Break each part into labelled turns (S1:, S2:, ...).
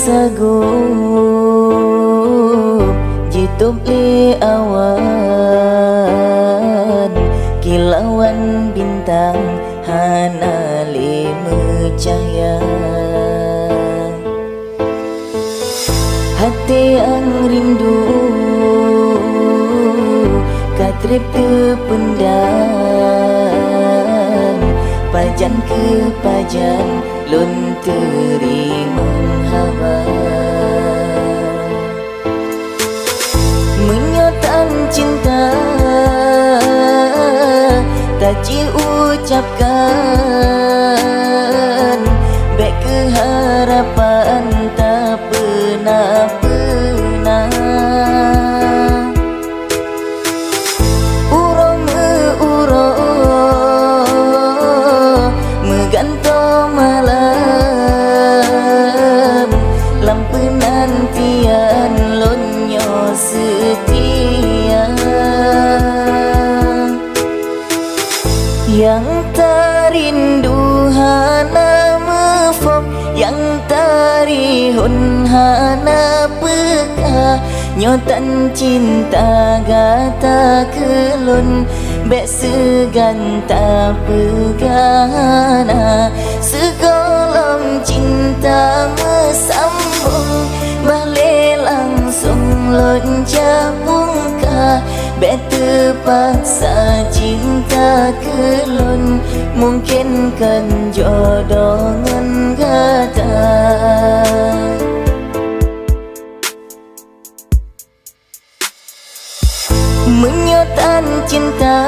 S1: sagup jitup li awan kilauan bintang hana li mencahaya hati yang rindu katrip kependam pajan ke pajan lun terima haba menyotan cinta tak diucapkan baik keharapan tak pernah urang meganto malam lampu nantian lonyo setia yang terindu hana mefok yang tarihun hana peka nyotan cinta gata kelun bek segan tak pegana segolong cinta mesambung balik langsung lonjak muka bek terpaksa cinta kelun mungkin kan jodohan gata menyotan cinta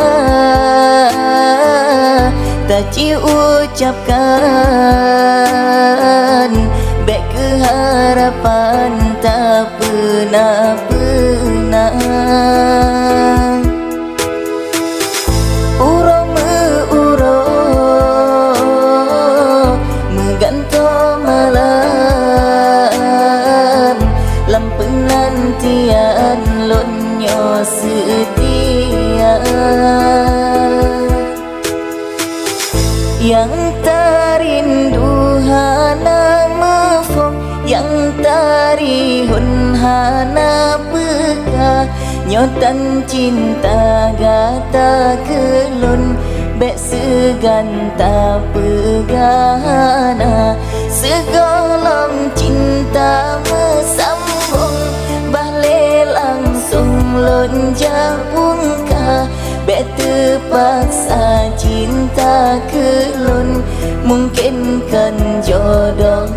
S1: tak diucapkan baik keharapan tak pernah urang meganto malam lampu nantian lonyo setia yang terindu hana mefok yang tarihun hana peka nyotan cinta gata kelun bek segan tak pegana segolong cinta mesambung balik langsung lonjak muka bek terpaksa cinta kelun mungkin kan jodoh